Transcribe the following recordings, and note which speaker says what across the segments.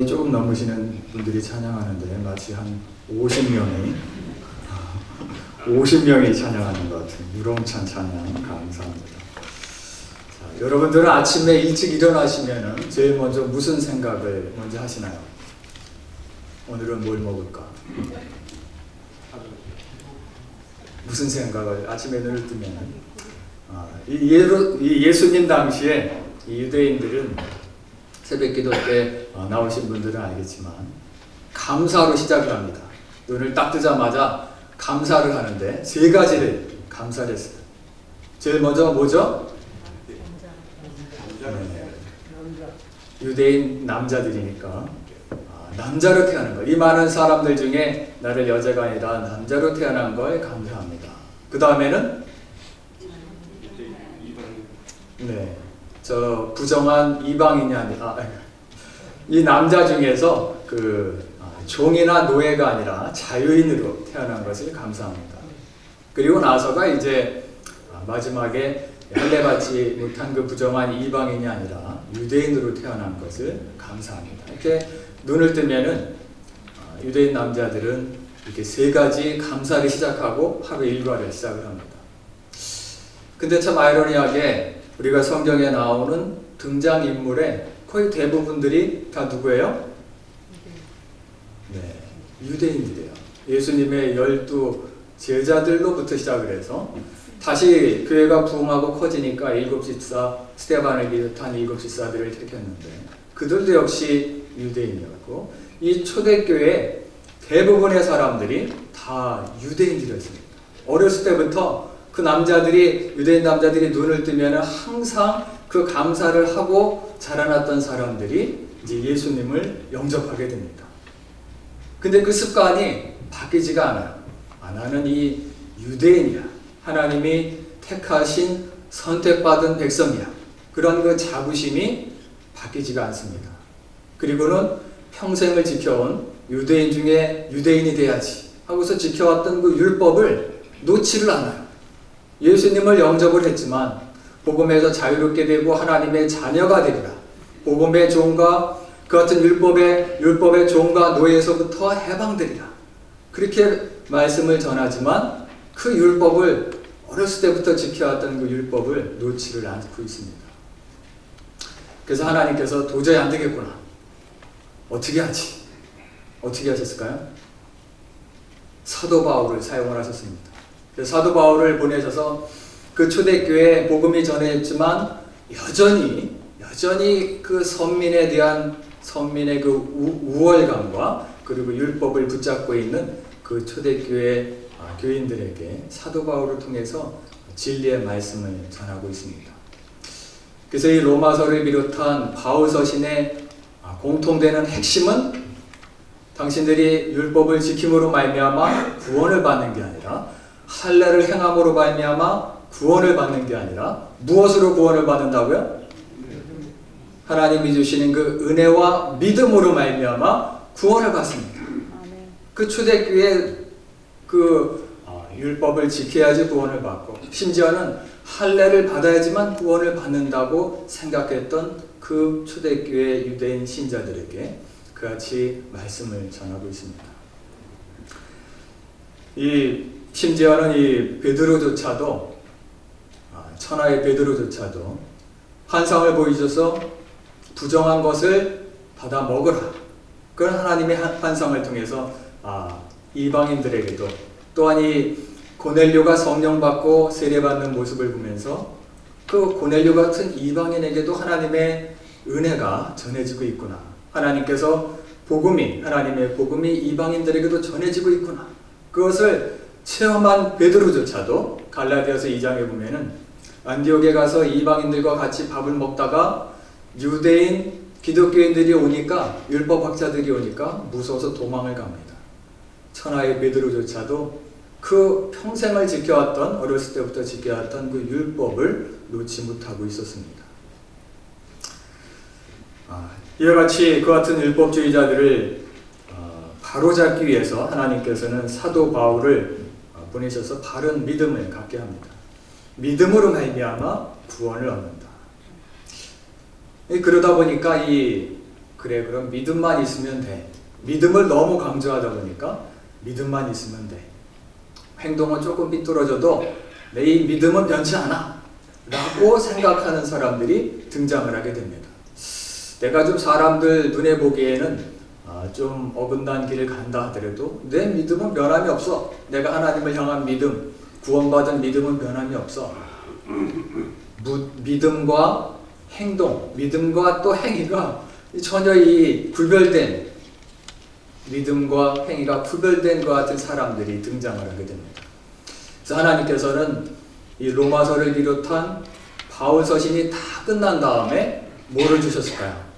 Speaker 1: 조금 넘으시는 분들이 찬양하는데 마치 한 50명이 찬양하는 것 같은 유롱찬 찬양 감사합니다. 자, 여러분들은 아침에 일찍 일어나시면은 제일 먼저 무슨 생각을 먼저 하시나요? 오늘은 뭘 먹을까? 무슨 생각을 아침에 눈을 뜨면은 예수님 당시에 이 유대인들은 새벽기도 때 나오신 분들은 알겠지만 감사로 시작을 합니다. 눈을 딱 뜨자마자 감사를 하는데 세 가지를 감사를 했어요. 제일 먼저 뭐죠? 유대인 남자들이니까 남자로 태어난 것. 이 많은 사람들 중에 나를 여자가 아니라 남자로 태어난 걸 감사합니다. 그 다음에는 저 부정한 이방인이 아니라 이 남자 중에서 종이나 노예가 아니라 자유인으로 태어난 것을 감사합니다. 그리고 나서가 이제 마지막에 할례받지 못한 그 부정한 이방인이 아니라 유대인으로 태어난 것을 감사합니다. 이렇게 눈을 뜨면은 유대인 남자들은 이렇게 세 가지 감사를 시작하고 하루 일과를 시작을 합니다. 근데 참 아이러니하게 우리가 성경에 나오는 등장인물의 거의 대부분들이 다 누구예요? 유대인들이에요. 예수님의 12 제자들로부터 시작을 해서 다시 교회가 부흥하고 커지니까 일곱 집사, 스데반을 비롯한 일곱 집사들을 택했는데 그들도 역시 유대인이었고 이 초대교회 대부분의 사람들이 다 유대인들이었습니다. 어렸을 때부터 그 남자들이 유대인 남자들이 눈을 뜨면 항상 그 감사를 하고 자라났던 사람들이 이제 예수님을 영접하게 됩니다. 근데 그 습관이 바뀌지가 않아요. 나는 이 유대인이야. 하나님이 택하신 선택받은 백성이야. 그런 그 자부심이 바뀌지가 않습니다. 그리고는 평생을 지켜온 유대인 중에 유대인이 돼야지 하고서 지켜왔던 그 율법을 놓지를 않아요. 예수님을 영접을 했지만 복음에서 자유롭게 되고 하나님의 자녀가 되리라. 복음의 종과 그 같은 율법의 종과 노예에서부터 해방되리라. 그렇게 말씀을 전하지만 그 율법을 어렸을 때부터 지켜왔던 그 율법을 놓지를 않고 있습니다. 그래서 하나님께서 도저히 안 되겠구나. 어떻게 하지? 어떻게 하셨을까요? 사도 바울을 사용을 하셨습니다. 사도 바울을 보내셔서 그 초대교회에 복음이 전해졌지만 여전히 그 선민의 그 우월감과 그리고 율법을 붙잡고 있는 그 초대교회 교인들에게 사도 바울을 통해서 진리의 말씀을 전하고 있습니다. 그래서 이 로마서를 비롯한 바울 서신의 공통되는 핵심은 당신들이 율법을 지킴으로 말미암아 구원을 받는 게 아니라 할례를 행함으로 말미암아 구원을 받는 게 아니라 무엇으로 구원을 받는다고요? 하나님이 주시는 그 은혜와 믿음으로 말미암아 구원을 받습니다. 그 초대교회 율법을 지켜야지 구원을 받고 심지어는 할례를 받아야지만 구원을 받는다고 생각했던 그 초대교회 유대인 신자들에게 그같이 말씀을 전하고 있습니다. 심지어는 이 베드로조차도 천하의 베드로조차도 환상을 보이셔서 부정한 것을 받아 먹으라. 그런 하나님의 환상을 통해서 이방인들에게도 또한 이 고넬료가 성령 받고 세례 받는 모습을 보면서 그 고넬료 같은 이방인에게도 하나님의 은혜가 전해지고 있구나. 하나님께서 하나님의 복음이 이방인들에게도 전해지고 있구나. 그것을 체험한 베드로조차도 갈라디아서 2장에 보면은 안디옥에 가서 이방인들과 같이 밥을 먹다가 유대인 기독교인들이 오니까 율법학자들이 오니까 무서워서 도망을 갑니다. 천하의 베드로조차도 그 평생을 지켜왔던 어렸을 때부터 지켜왔던 그 율법을 놓지 못하고 있었습니다. 이와 같이 그 같은 율법주의자들을 바로잡기 위해서 하나님께서는 사도 바울을 보내셔서 바른 믿음을 갖게 합니다. 믿음으로 말미암아 구원을 얻는다. 그러다 보니까 그래 그럼 믿음만 있으면 돼. 믿음을 너무 강조하다 보니까 믿음만 있으면 돼. 행동은 조금 삐뚤어져도 내 이 믿음은 변치 않아 라고 생각하는 사람들이 등장을 하게 됩니다. 내가 좀 사람들 눈에 보기에는 좀 어긋난 길을 간다 하더라도 내 믿음은 변함이 없어. 내가 하나님을 향한 믿음, 구원받은 믿음은 변함이 없어. 믿음과 행동, 믿음과 또 행위가 전혀 이 구별된, 믿음과 행위가 구별된 것 같은 사람들이 등장을 하게 됩니다. 그래서 하나님께서는 이 로마서를 비롯한 바울 서신이 다 끝난 다음에 뭐를 주셨을까요?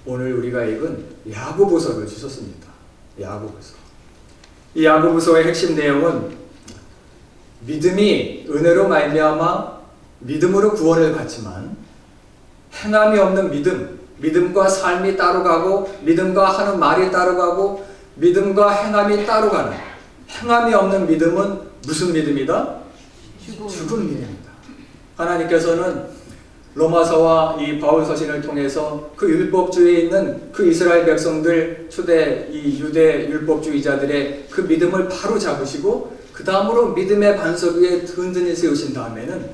Speaker 1: 오늘 우리가 읽은 야고보서를 주셨습니다. 야고보서. 이 야고보서의 핵심 내용은 믿음이 은혜로 말미암아 믿음으로 구원을 받지만 행함이 없는 믿음, 믿음과 삶이 따로 가고 믿음과 하는 말이 따로 가고 믿음과 행함이 따로 가는 행함이 없는 믿음은 무슨 믿음이다? 죽은 믿음이다. 하나님께서는 로마서와 이 바울 서신을 통해서 그 율법주의에 있는 그 이스라엘 백성들, 초대 이 유대 율법주의자들의 그 믿음을 바로 잡으시고 그 다음으로 믿음의 반석 위에 든든히 세우신 다음에는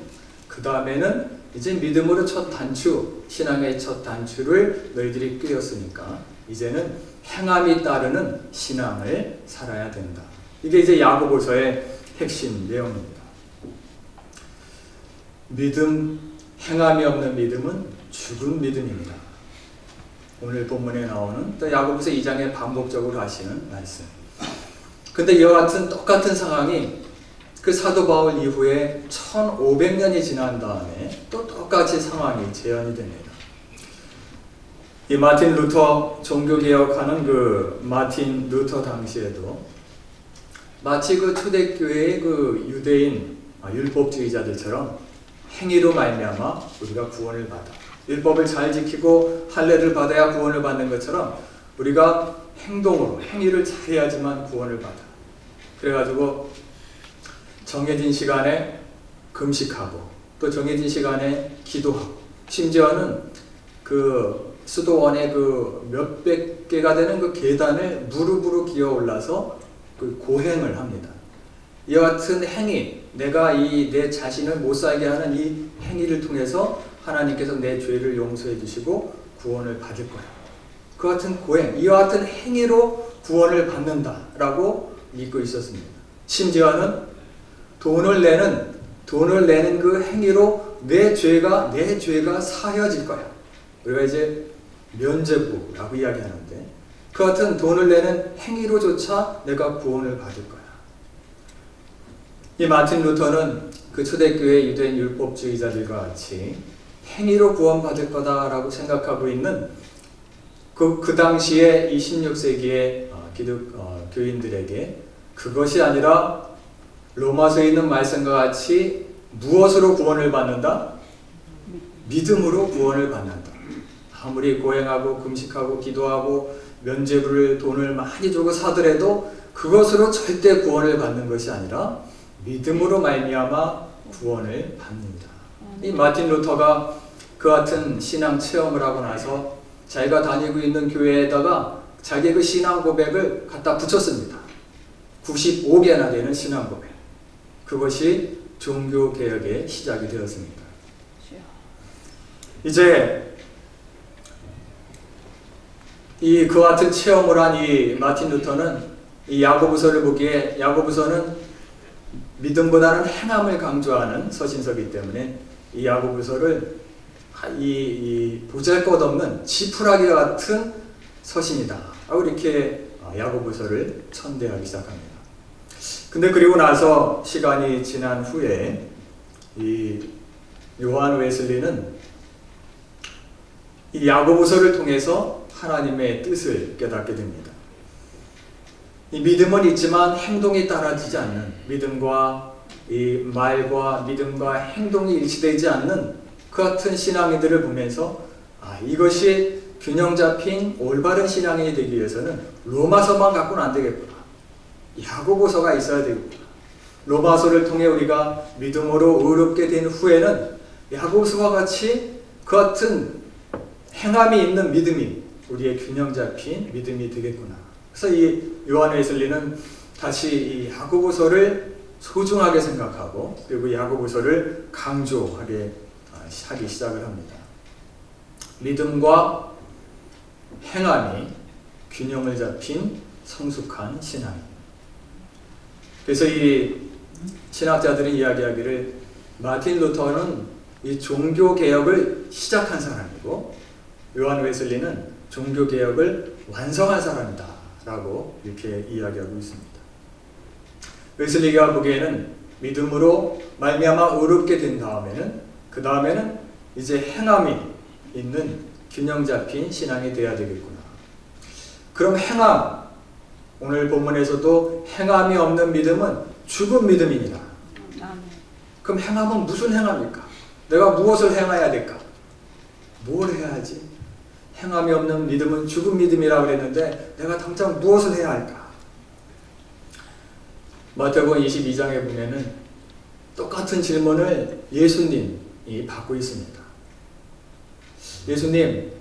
Speaker 1: 이제 믿음으로 첫 단추, 신앙의 첫 단추를 너희들이 꿰었으니까 이제는 행함이 따르는 신앙을 살아야 된다. 이게 이제 야고보서의 핵심 내용입니다. 믿음, 행함이 없는 믿음은 죽은 믿음입니다. 오늘 본문에 나오는 또 야고보서 2장에 반복적으로 하시는 말씀. 근데 이와 같은 똑같은 상황이 그 사도 바울 이후에 1500년이 지난 다음에 또 똑같이 상황이 재현이 됩니다. 이 마틴 루터, 종교개혁하는 그 마틴 루터 당시에도 마치 그 초대교회의 그 유대인 율법주의자들처럼 행위로 말미암아 우리가 구원을 받아. 율법을 잘 지키고 할례를 받아야 구원을 받는 것처럼 우리가 행동으로 행위를 잘해야지만 구원을 받아. 그래가지고 정해진 시간에 금식하고 또 정해진 시간에 기도하고 심지어는 그 수도원의 그 몇백 개가 되는 그 계단을 무릎으로 기어 올라서 그 고행을 합니다. 이와 같은 행위, 내가 내 자신을 못 살게 하는 이 행위를 통해서 하나님께서 내 죄를 용서해 주시고 구원을 받을 거야. 그 같은 고행, 이와 같은 행위로 구원을 받는다라고 믿고 있었습니다. 심지어는 돈을 내는 그 행위로 내 죄가 사해질 거야. 우리가 이제 면죄부라고 이야기하는데 그 같은 돈을 내는 행위로조차 내가 구원을 받을 거야. 이 마틴 루터는 그 초대교회 유대인 율법주의자들과 같이 행위로 구원받을 거다라고 생각하고 있는 그 당시에 이 16세기의 교인들에게 그것이 아니라 로마서에 있는 말씀과 같이 무엇으로 구원을 받는다? 믿음으로 구원을 받는다. 아무리 고행하고 금식하고 기도하고 면죄부를 돈을 많이 주고 사더라도 그것으로 절대 구원을 받는 것이 아니라 믿음으로 말미암아 구원을 받는다. 이 마틴 루터가 그 같은 신앙 체험을 하고 나서 자기가 다니고 있는 교회에다가 자기의 그 신앙 고백을 갖다 붙였습니다. 95개나 되는 신앙 고백. 그것이 종교개혁의 시작이 되었습니다. 이제 그 같은 체험을 한 이 마틴 루터는 이 야고보서를 보기에 야고보서는 믿음보다는 행함을 강조하는 서신서이기 때문에 이 야고보서를 이 보잘것없는 지푸라기 같은 서신이다 하고 이렇게 야고보서를 천대하기 시작합니다. 근데 그리고 나서 시간이 지난 후에 이 요한 웨슬리는 이 야고보서를 통해서 하나님의 뜻을 깨닫게 됩니다. 이 믿음은 있지만 행동이 따라지지 않는, 믿음과 이 말과 믿음과 행동이 일치되지 않는 그 같은 신앙인들을 보면서 이것이 균형 잡힌 올바른 신앙인이 되기 위해서는 로마서만 갖고는 안 되겠구나. 야고보서가 있어야 되겠구나. 로마서를 통해 우리가 믿음으로 의롭게 된 후에는 야고보서와 같이 그 같은 행함이 있는 믿음이 우리의 균형 잡힌 믿음이 되겠구나. 그래서 이 요한 웨슬리는 다시 이 야고보서를 소중하게 생각하고 그리고 야고보서를 강조하게 하기 시작을 합니다. 믿음과 행함이 균형을 잡힌 성숙한 신앙입니다. 그래서 이 신학자들이 이야기하기를 마틴 루터는 이 종교개혁을 시작한 사람이고 요한 웨슬리는 종교개혁을 완성한 사람이다 라고 이렇게 이야기하고 있습니다. 웨슬리가 보기에는 믿음으로 말미암아 의롭게 된 다음에는 그 다음에는 이제 행함이 있는 균형 잡힌 신앙이 되어야 되겠구나. 그럼 행함, 오늘 본문에서도 행함이 없는 믿음은 죽은 믿음이니라. 그럼 행함은 무슨 행함일까? 내가 무엇을 행해야 될까? 뭘 해야지? 행함이 없는 믿음은 죽은 믿음이라고 그랬는데 내가 당장 무엇을 해야 할까? 마태복음 22장에 보면은 똑같은 질문을 예수님이 받고 있습니다. 예수님,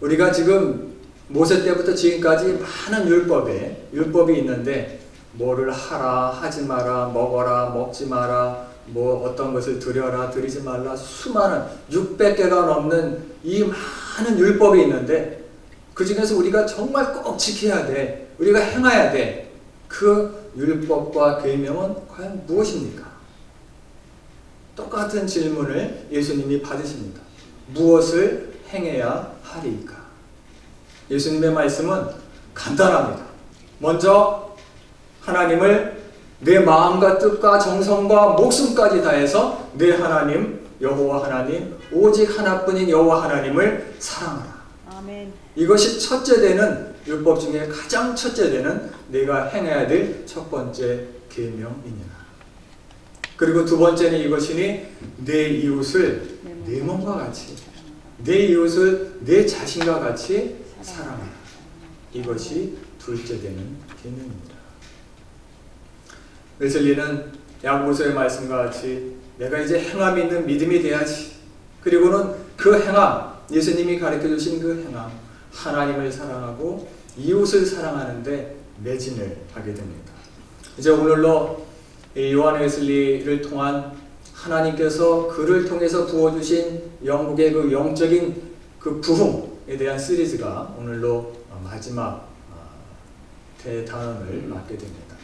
Speaker 1: 우리가 지금 모세 때부터 지금까지 많은 율법이 있는데 뭐를 하라, 하지 마라, 먹어라, 먹지 마라, 뭐 어떤 것을 드려라, 드리지 말라, 수많은 600개가 넘는 이 많은 율법이 있는데 그 중에서 우리가 정말 꼭 지켜야 돼, 우리가 행해야 돼. 그 율법과 계명은 과연 무엇입니까? 똑같은 질문을 예수님이 받으십니다. 무엇을 행해야 하리이까? 예수님의 말씀은 간단합니다. 먼저 하나님을 내 마음과 뜻과 정성과 목숨까지 다해서 내 하나님 여호와 하나님 오직 하나뿐인 여호와 하나님을 사랑하라. 아멘. 이것이 첫째 되는 율법 중에 가장 첫째 되는 내가 행해야 될 첫 번째 계명이니라. 그리고 두 번째는 이것이니 내 이웃을 내 몸과 같이, 내 이웃을 내 자신과 같이 사랑하라. 이것이 둘째 되는 계명입니다. 웨슬리는 야고보서의 말씀과 같이 내가 이제 행함이 있는 믿음이 돼야지. 그리고는 그 행함, 예수님이 가르쳐 주신 그 행함, 하나님을 사랑하고 이웃을 사랑하는데 매진을 하게 됩니다. 이제 오늘로 요한 웨슬리를 통한 하나님께서 그를 통해서 부어주신 영국의 그 영적인 그 부흥에 대한 시리즈가 오늘로 마지막 대단원을 맞게 됩니다.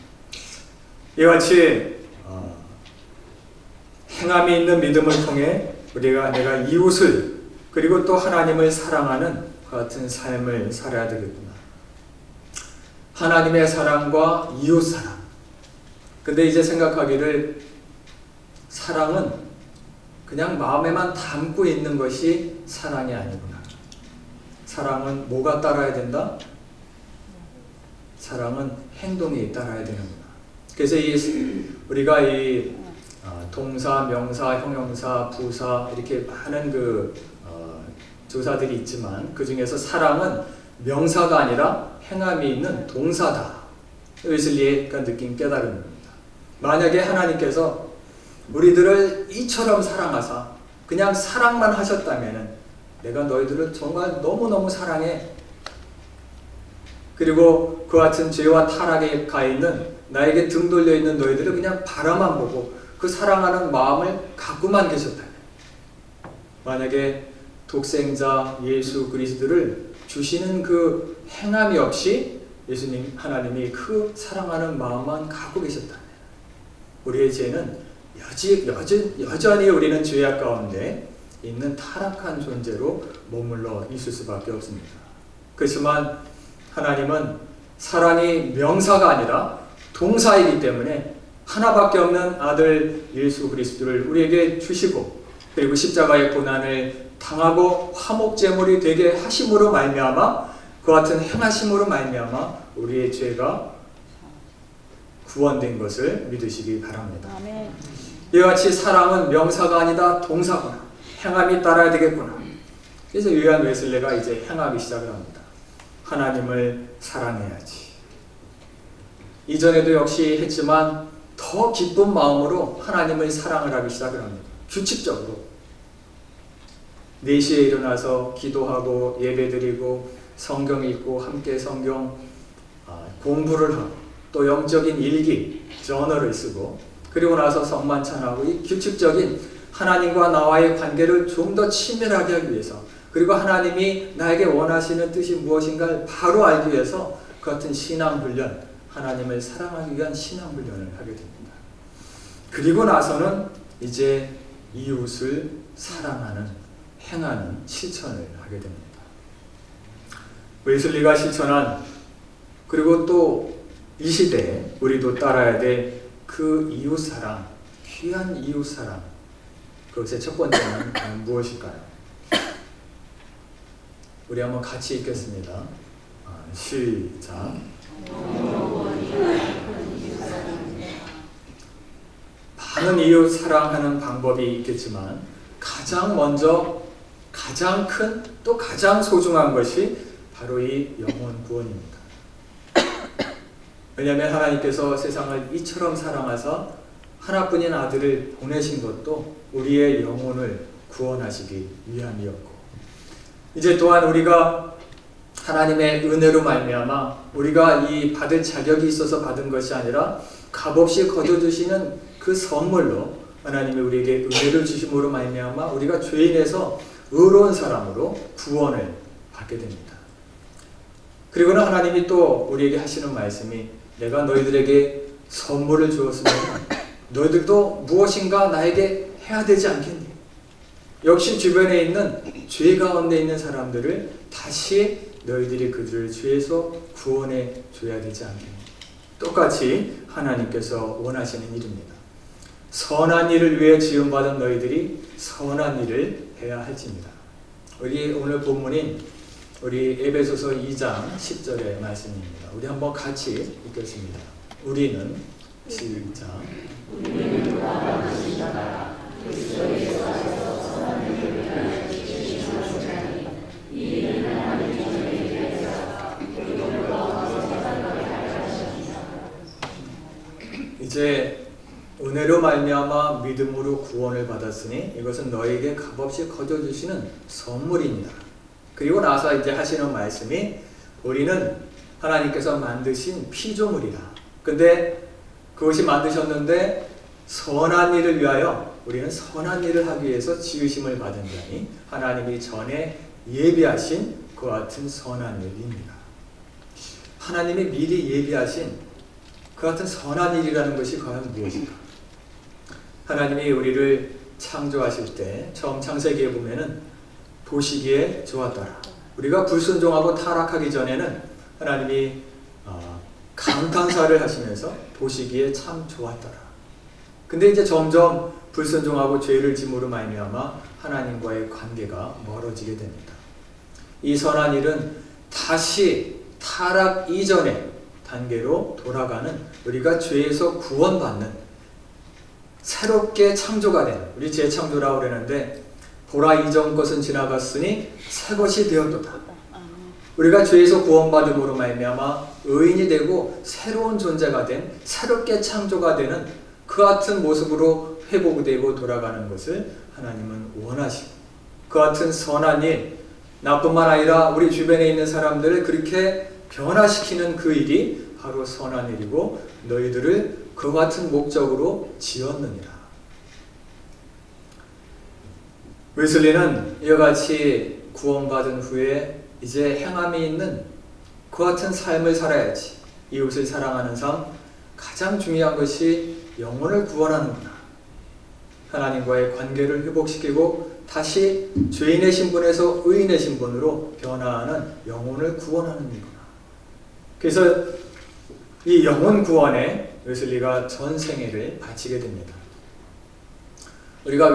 Speaker 1: 이와 같이 행함이 있는 믿음을 통해 내가 이웃을 그리고 또 하나님을 사랑하는 그 같은 삶을 살아야 되겠구나. 하나님의 사랑과 이웃 사랑. 근데 이제 생각하기를 사랑은 그냥 마음에만 담고 있는 것이 사랑이 아니구나. 사랑은 뭐가 따라야 된다? 사랑은 행동이 따라야 되는구나. 그래서 우리가 동사, 명사, 형용사, 부사 이렇게 많은 조사들이 있지만 그 중에서 사랑은 명사가 아니라 행함이 있는 동사다. 웨슬리가 느낀 깨달음입니다. 만약에 하나님께서 우리들을 이처럼 사랑하사 그냥 사랑만 하셨다면 내가 너희들을 정말 너무너무 사랑해. 그리고 그 같은 죄와 타락에 가 있는 나에게 등 돌려 있는 너희들을 그냥 바라만 보고 그 사랑하는 마음을 갖고만 계셨다면, 만약에 독생자 예수 그리스도를 주시는 그 행함이 없이 예수님 하나님이 그 사랑하는 마음만 갖고 계셨다면 우리의 죄는 여전히 우리는 죄악 가운데 있는 타락한 존재로 머물러 있을 수밖에 없습니다. 그렇지만 하나님은 사랑이 명사가 아니라 동사이기 때문에 하나밖에 없는 아들 예수 그리스도를 우리에게 주시고 그리고 십자가의 고난을 당하고 화목제물이 되게 하심으로 말미암아 그 같은 행하심으로 말미암아 우리의 죄가 구원된 것을 믿으시기 바랍니다. 아멘. 이와 같이 사랑은 명사가 아니다 동사구나. 행함이 따라야 되겠구나. 그래서 요한 웨슬리가 이제 행하기 시작을 합니다. 하나님을 사랑해야지. 이전에도 역시 했지만 더 기쁜 마음으로 하나님을 사랑을 하기 시작을 합니다. 규칙적으로. 4시에 일어나서 기도하고 예배드리고 성경 읽고 함께 성경 공부를 하고 또 영적인 일기, 저널을 쓰고 그리고 나서 성만찬하고 이 규칙적인 하나님과 나와의 관계를 좀 더 친밀하게 하기 위해서 그리고 하나님이 나에게 원하시는 뜻이 무엇인가를 바로 알기 위해서 그 같은 신앙훈련, 하나님을 사랑하기 위한 신앙훈련을 하게 됩니다. 그리고 나서는 이제 이웃을 사랑하는, 행하는 실천을 하게 됩니다. 웨슬리가 실천한 그리고 또 이 시대에 우리도 따라야 될 그 이웃사랑, 귀한 이웃사랑, 그것의 첫 번째는 무엇일까요? 우리 한번 같이 읽겠습니다. 시작. 많은 이웃 사랑하는 방법이 있겠지만 가장 먼저, 가장 큰, 또 가장 소중한 것이 바로 이 영혼 구원입니다. 왜냐하면 하나님께서 세상을 이처럼 사랑하사 하나뿐인 아들을 보내신 것도 우리의 영혼을 구원하시기 위함이었고, 이제 또한 우리가 하나님의 은혜로 말미암아 우리가 이 받을 자격이 있어서 받은 것이 아니라 값없이 거둬주시는 그 선물로 하나님이 우리에게 은혜를 주심으로 말미암아 우리가 죄인에서 의로운 사람으로 구원을 받게 됩니다. 그리고는 하나님이 또 우리에게 하시는 말씀이 내가 너희들에게 선물을 주었으면 너희들도 무엇인가 나에게 해야 되지 않겠니? 역시 주변에 있는 죄 가운데 있는 사람들을 다시 너희들이 그들을 죄에서 구원해 줘야 되지 않겠니? 똑같이 하나님께서 원하시는 일입니다. 선한 일을 위해 지음받은 너희들이 선한 일을 해야 할지니라. 우리 오늘 본문인 우리 에베소서 2장 10절의 말씀입니다. 우리 한번 같이 읽겠습니다. 우리는 시작. 이제 은혜로 말미암아 믿음으로 구원을 받았으니 이것은 너에게 값없이 거저주시는 선물입니다. 그리고 나서 이제 하시는 말씀이 우리는 하나님께서 만드신 피조물이라. 근데 그것이 만드셨는데 선한 일을 위하여 우리는 선한 일을 하기 위해서 지으심을 받은 자니 하나님이 전에 예비하신 그 같은 선한 일입니다. 하나님이 미리 예비하신 그 같은 선한 일이라는 것이 과연 무엇일까? 하나님이 우리를 창조하실 때 처음 창세기에 보면은 보시기에 좋았더라. 우리가 불순종하고 타락하기 전에는 하나님이 감탄사를 하시면서 보시기에 참 좋았더라. 근데 이제 점점 불순종하고 죄를 짐으로 말미암아 하나님과의 관계가 멀어지게 됩니다. 이 선한 일은 다시 타락 이전의 단계로 돌아가는, 우리가 죄에서 구원받는, 새롭게 창조가 되는, 우리 재창조라고 그러는데 보라 이전 것은 지나갔으니 새 것이 되었도다. 우리가 죄에서 구원받음으로 말미암아 의인이 되고 새로운 존재가 된, 새롭게 창조가 되는 그 같은 모습으로 회복되고 돌아가는 것을 하나님은 원하시고, 그 같은 선한 일, 나뿐만 아니라 우리 주변에 있는 사람들을 그렇게 변화시키는 그 일이 바로 선한 일이고 너희들을 그 같은 목적으로 지었느니라. 웨슬리는 이와 같이 구원받은 후에 이제 행함이 있는 그 같은 삶을 살아야지. 이웃을 사랑하는 삶, 가장 중요한 것이 영혼을 구원하는구나. 하나님과의 관계를 회복시키고 다시 죄인의 신분에서 의인의 신분으로 변화하는 영혼을 구원하는 일이구나. 그래서 이 영혼 구원에 웨슬리가 전생애를 바치게 됩니다. 우리가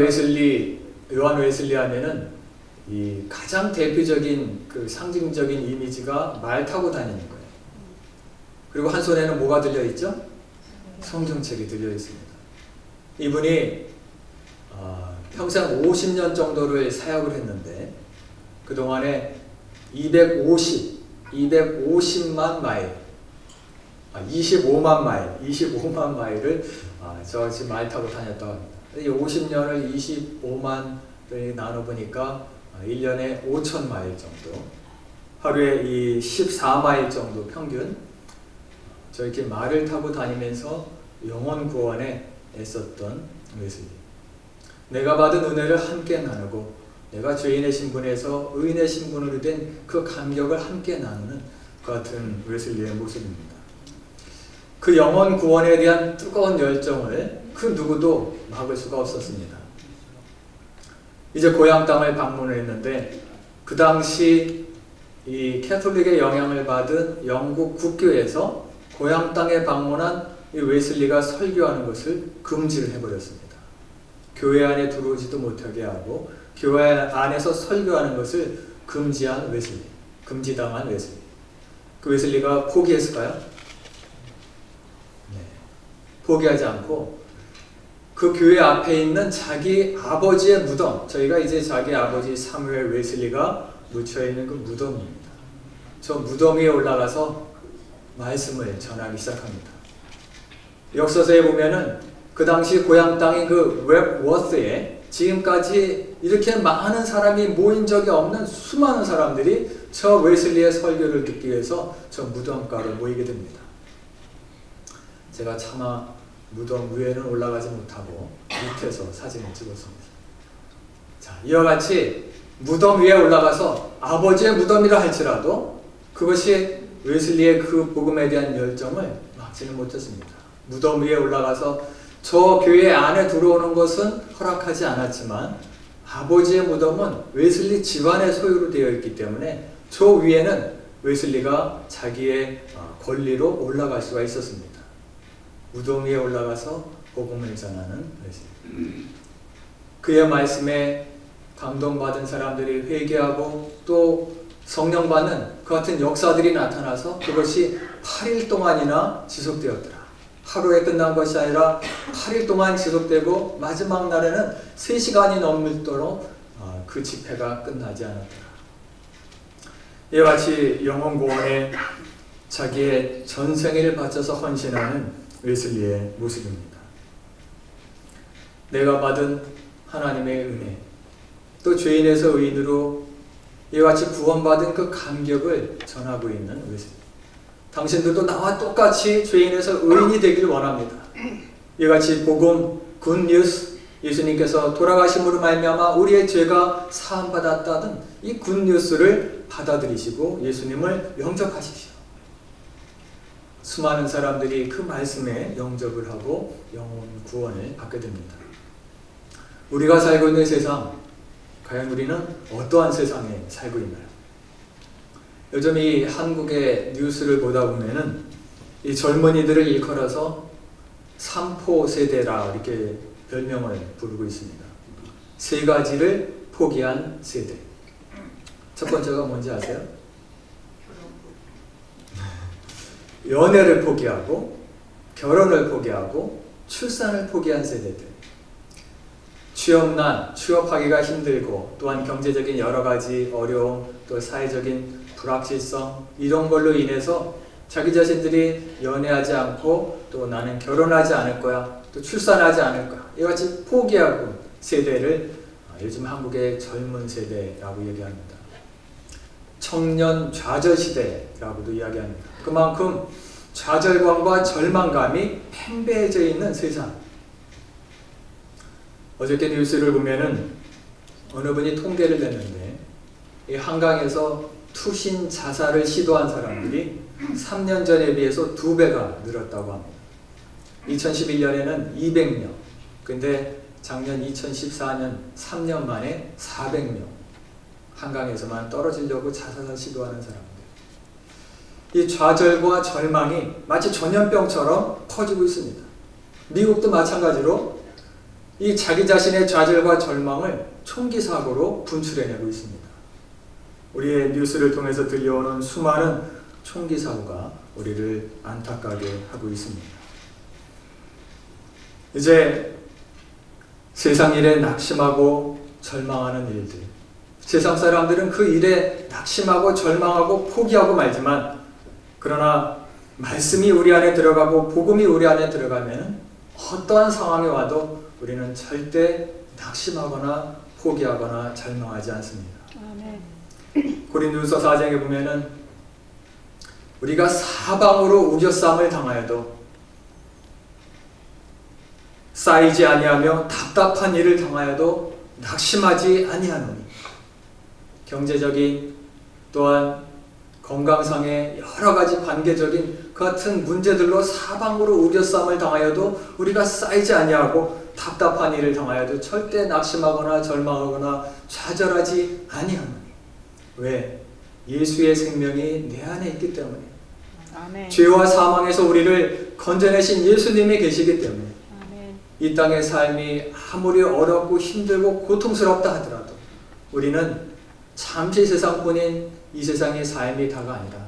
Speaker 1: 요한 웨슬리 하면은 이 가장 대표적인 그 상징적인 이미지가 말 타고 다니는 거예요. 그리고 한 손에는 뭐가 들려 있죠? 성경책이 들려 있습니다. 이분이 평생 50년 정도를 사역을 했는데 그 동안에 250만 마일, 25만 마일을 저 말 타고 다녔다고 합니다. 이 50년을 25만을 나눠보니까 1년에 5,000마일 정도, 하루에 이 14마일 정도 평균 저렇게 말을 타고 다니면서 영혼 구원에 애썼던 웨슬리. 내가 받은 은혜를 함께 나누고 내가 죄인의 신분에서 의인의 신분으로 된 그 감격을 함께 나누는 그 같은 웨슬리의 모습입니다. 그 영혼 구원에 대한 뜨거운 열정을 그 누구도 막을 수가 없었습니다. 이제 고향 땅을 방문했는데 그 당시 이 캐톨릭의 영향을 받은 영국 국교에서 고향 땅에 방문한 이 웨슬리가 설교하는 것을 금지를 해버렸습니다. 교회 안에 들어오지도 못하게 하고 교회 안에서 설교하는 것을 금지한 웨슬리, 금지당한 웨슬리. 그 웨슬리가 포기했을까요? 네, 포기하지 않고 그 교회 앞에 있는 자기 아버지의 무덤, 저희가 이제 자기 아버지 사무엘 웨슬리가 묻혀있는 그 무덤입니다. 저 무덤 위에 올라가서 말씀을 전하기 시작합니다. 역사서에 보면은 그 당시 고향 땅인 그 웹워스에 지금까지 이렇게 많은 사람이 모인 적이 없는 수많은 사람들이 저 웨슬리의 설교를 듣기 위해서 저 무덤가로 모이게 됩니다. 제가 차마 무덤 위에는 올라가지 못하고 밑에서 사진을 찍었습니다. 자, 이와 같이 무덤 위에 올라가서 아버지의 무덤이라 할지라도 그것이 웨슬리의 그 복음에 대한 열정을 막지는 못했습니다. 무덤 위에 올라가서 저 교회 안에 들어오는 것은 허락하지 않았지만 아버지의 무덤은 웨슬리 집안의 소유로 되어 있기 때문에 저 위에는 웨슬리가 자기의 권리로 올라갈 수가 있었습니다. 무덤 위에 올라가서 복음을 전하는 웨슬리. 그의 말씀에 감동받은 사람들이 회개하고 또 성령 받는 그 같은 역사들이 나타나서 그것이 8일 동안이나 지속되었더라. 하루에 끝난 것이 아니라 8일 동안 지속되고 마지막 날에는 3시간이 넘도록 그 집회가 끝나지 않았더라. 이와 같이 영혼 구원에 자기의 전생애를 바쳐서 헌신하는 웨슬리의 모습입니다. 내가 받은 하나님의 은혜, 또 죄인에서 의인으로 이와 같이 구원받은 그 감격을 전하고 있는 웨슬리. 당신들도 나와 똑같이 죄인에서 의인이 되길 원합니다. 이와 같이 복음, 굿뉴스, 예수님께서 돌아가심으로 말미암아 우리의 죄가 사함받았다는 이 굿뉴스를 받아들이시고 예수님을 영접하십시오. 수많은 사람들이 그 말씀에 영접을 하고 영혼 구원을 받게 됩니다. 우리가 살고 있는 세상, 과연 우리는 어떠한 세상에 살고 있나요? 요즘 이 한국의 뉴스를 보다 보면은 이 젊은이들을 일컬어서 삼포 세대라 이렇게 별명을 부르고 있습니다. 3가지를 포기한 세대. 첫 번째가 뭔지 아세요? 연애를 포기하고 결혼을 포기하고 출산을 포기한 세대들. 취업난, 취업하기가 힘들고 또한 경제적인 여러 가지 어려움, 또 사회적인 불확실성 이런 걸로 인해서 자기 자신들이 연애하지 않고 또 나는 결혼하지 않을 거야, 또 출산하지 않을 거야 이와 같이 포기하고 세대를 요즘 한국의 젊은 세대라고 얘기합니다. 청년 좌절 시대라고도 이야기합니다. 그만큼 좌절감과 절망감이 팽배해져 있는 세상. 어저께 뉴스를 보면은 어느 분이 통계를 냈는데 이 한강에서 투신 자살을 시도한 사람들이 3년 전에 비해서 2배가 늘었다고 합니다. 2011년에는 200명, 근데 작년 2014년 3년 만에 400명 한강에서만 떨어지려고 자살을 시도하는 사람들. 이 좌절과 절망이 마치 전염병처럼 퍼지고 있습니다. 미국도 마찬가지로 이 자기 자신의 좌절과 절망을 총기 사고로 분출해내고 있습니다. 우리의 뉴스를 통해서 들려오는 수많은 총기 사고가 우리를 안타깝게 하고 있습니다. 이제 세상 일에 낙심하고 절망하는 일들, 세상 사람들은 그 일에 낙심하고 절망하고 포기하고 말지만 그러나 말씀이 우리 안에 들어가고 복음이 우리 안에 들어가면 어떠한 상황이 와도 우리는 절대 낙심하거나 포기하거나 절망하지 않습니다.
Speaker 2: 아멘.
Speaker 1: 고린도후서 4장에 보면은 우리가 사방으로 우겨쌈을 당하여도 쌓이지 아니하며 답답한 일을 당하여도 낙심하지 아니하노니, 경제적인 또한 건강상의 여러 가지 관계적인 그 같은 문제들로 사방으로 우겨쌈을 당하여도 우리가 쌓이지 아니하고 답답한 일을 당하여도 절대 낙심하거나 절망하거나 좌절하지 아니하노니. 왜? 예수의 생명이 내 안에 있기 때문에.
Speaker 2: 아멘.
Speaker 1: 죄와 사망에서 우리를 건져내신 예수님이 계시기 때문에.
Speaker 2: 아멘.
Speaker 1: 이 땅의 삶이 아무리 어렵고 힘들고 고통스럽다 하더라도 우리는 잠시 세상뿐인 이 세상의 삶이 다가 아니라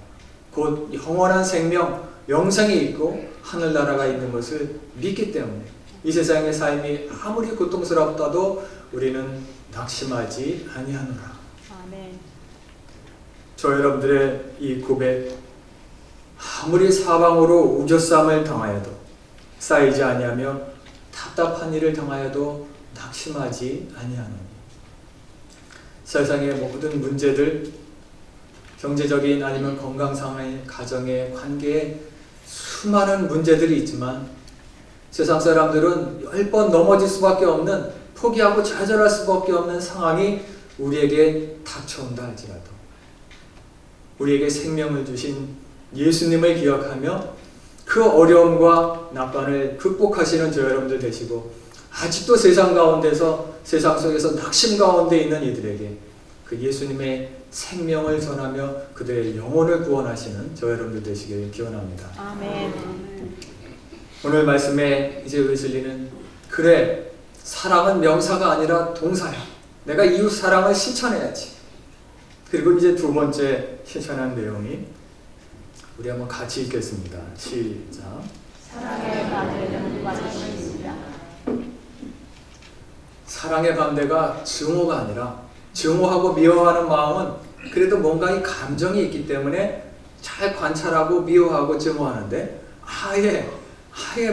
Speaker 1: 곧 영원한 생명, 영생이 있고 하늘나라가 있는 것을 믿기 때문에 이 세상의 삶이 아무리 고통스럽다도 우리는 낙심하지 아니하노라.
Speaker 2: 아멘.
Speaker 1: 저 여러분들의 이 고백, 아무리 사방으로 우겨쌈을 당하여도 쌓이지 아니하며 답답한 일을 당하여도 낙심하지 아니하노니. 세상의 모든 문제들, 경제적인 아니면 건강상의, 가정의, 관계에 수많은 문제들이 있지만 세상 사람들은 10번 넘어질 수밖에 없는, 포기하고 좌절할 수밖에 없는 상황이 우리에게 닥쳐온다 할지라도 우리에게 생명을 주신 예수님을 기억하며 그 어려움과 난관을 극복하시는 저 여러분들 되시고, 아직도 세상 가운데서, 세상 속에서 낙심 가운데 있는 이들에게 그 예수님의 생명을 전하며 그들의 영혼을 구원하시는 저 여러분들 되시길 기원합니다.
Speaker 2: 아멘.
Speaker 1: 오늘 말씀에 이제 웨슬리는, 그래, 사랑은 명사가 아니라 동사야. 내가 이웃 사랑을 실천해야지. 그리고 이제 두 번째 실천한 내용이, 우리 한번 같이 읽겠습니다. 시작.
Speaker 2: 사랑의 반대는 무관심이다.
Speaker 1: 사랑의 반대가 증오가 아니라, 증오하고 미워하는 마음은 그래도 뭔가 이 감정이 있기 때문에 잘 관찰하고 미워하고 증오하는데 아예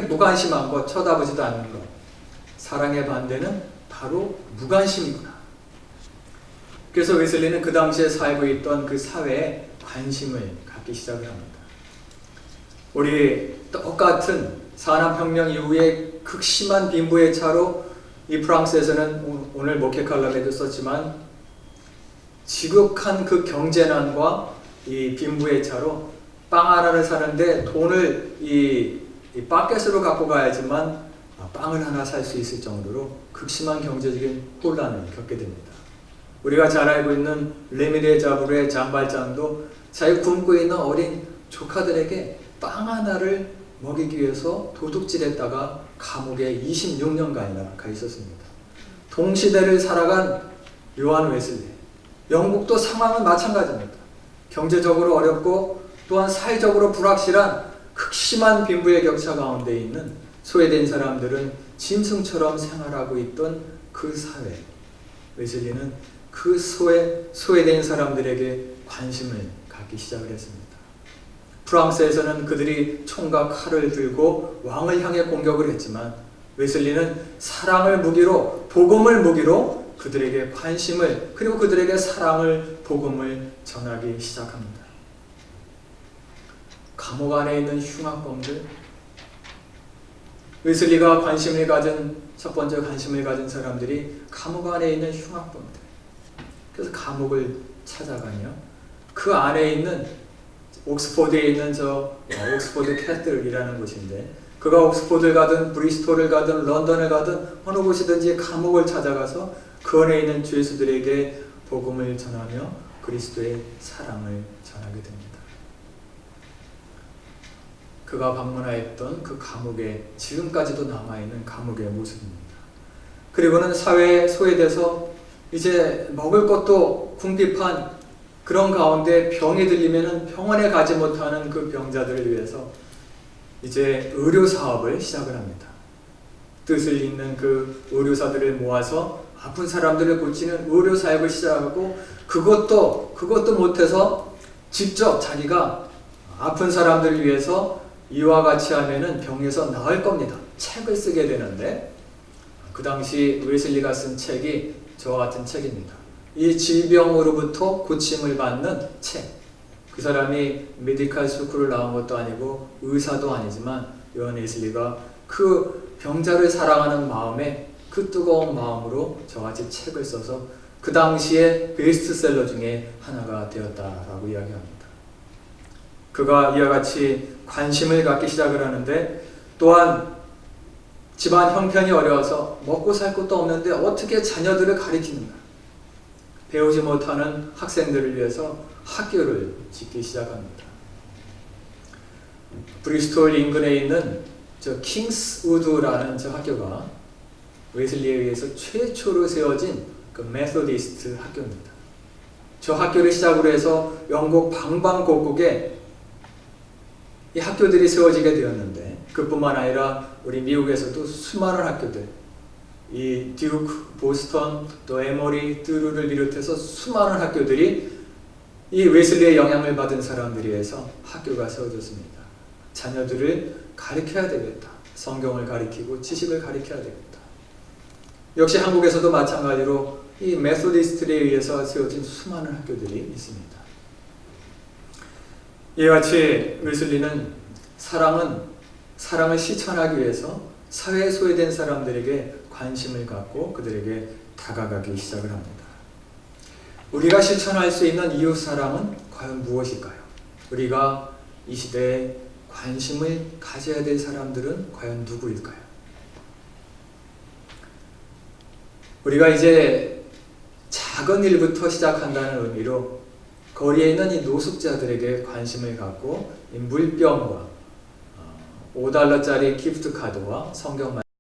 Speaker 1: 무관심한 것, 쳐다보지도 않는 것. 사랑의 반대는 바로 무관심이구나. 그래서 웨슬리는 그 당시에 살고 있던 그 사회에 관심을 갖기 시작을 합니다. 우리 똑같은 산업혁명 이후에 극심한 빈부의 차로 이 프랑스에서는, 오늘 목회 칼럼에도 썼지만, 지극한 그 경제난과 이 빈부의 차로 빵 하나를 사는데 돈을 이 바켓으로 갖고 가야지만 빵을 하나 살 수 있을 정도로 극심한 경제적인 혼란을 겪게 됩니다. 우리가 잘 알고 있는 레미레 자부르의 장발장도 자기 굶고 있는 어린 조카들에게 빵 하나를 먹이기 위해서 도둑질했다가 감옥에 26년간이나 가 있었습니다. 동시대를 살아간 요한 웨슬리, 영국도 상황은 마찬가지입니다. 경제적으로 어렵고 또한 사회적으로 불확실한 극심한 빈부의 격차 가운데 있는 소외된 사람들은 짐승처럼 생활하고 있던 그 사회, 웨슬리는 그 소외된 사람들에게 관심을 갖기 시작을 했습니다. 프랑스에서는 그들이 총과 칼을 들고 왕을 향해 공격을 했지만, 웨슬리는 사랑을 무기로, 복음을 무기로 그들에게 관심을, 그리고 그들에게 사랑을, 복음을 전하기 시작합니다. 감옥 안에 있는 흉악범들, 웨슬리가 관심을 가진, 첫 번째 관심을 가진 사람들이 감옥 안에 있는 흉악범들. 그래서 감옥을 찾아가며 그 안에 있는, 옥스포드에 있는 옥스포드 캐슬이라는 곳인데, 그가 옥스포드를 가든 브리스톨을 가든 런던을 가든 어느 곳이든지 감옥을 찾아가서 그 안에 있는 죄수들에게 복음을 전하며 그리스도의 사랑을 전하게 됩니다. 그가 방문하였던 그 감옥에, 지금까지도 남아있는 감옥의 모습입니다. 그리고는 사회에 소외돼서 이제 먹을 것도 궁핍한 그런 가운데 병이 들리면 병원에 가지 못하는 그 병자들을 위해서 이제 의료 사업을 시작을 합니다. 뜻을 잇는 그 의료사들을 모아서 아픈 사람들을 고치는 의료 사역을 시작하고, 그것도 못해서 직접 자기가 아픈 사람들을 위해서 이와 같이 하면은 병에서 나을 겁니다. 책을 쓰게 되는데, 그 당시 웨슬리가 쓴 책이 저와 같은 책입니다. 이 질병으로부터 고침을 받는 책. 그 사람이 메디칼 스쿨을 나온 것도 아니고 의사도 아니지만 요한 웨슬리가 그 병자를 사랑하는 마음에 그 뜨거운 마음으로 저같이 책을 써서 그 당시에 베스트셀러 중에 하나가 되었다라고 이야기합니다. 그가 이와 같이 관심을 갖기 시작을 하는데 또한 집안 형편이 어려워서 먹고 살 것도 없는데 어떻게 자녀들을 가르치는가. 배우지 못하는 학생들을 위해서 학교를 짓기 시작합니다. 브리스톨 인근에 있는 저 킹스우드라는 저 학교가 웨슬리에 의해서 최초로 세워진 그 메소디스트 학교입니다. 저 학교를 시작으로 해서 영국 방방곡곡에 이 학교들이 세워지게 되었는데 그뿐만 아니라 우리 미국에서도 수많은 학교들, 이 듀크, 보스턴, 또 에머리, 드루를 비롯해서 수많은 학교들이 이 웨슬리의 영향을 받은 사람들에 의해서 학교가 세워졌습니다. 자녀들을 가르쳐야 되겠다. 성경을 가르치고 지식을 가르쳐야 되겠다. 역시 한국에서도 마찬가지로 이 메소디스트에 의해서 세워진 수많은 학교들이 있습니다. 이와 같이 웨슬리는 사랑을 실천하기 위해서 사회에 소외된 사람들에게 관심을 갖고 그들에게 다가가기 시작을 합니다. 우리가 실천할 수 있는 이웃 사랑은 과연 무엇일까요? 우리가 이 시대에 관심을 가져야 될 사람들은 과연 누구일까요? 우리가 이제 작은 일부터 시작한다는 의미로 거리에 있는 이 노숙자들에게 관심을 갖고 이 물병과 $5짜리 기프트 카드와 성경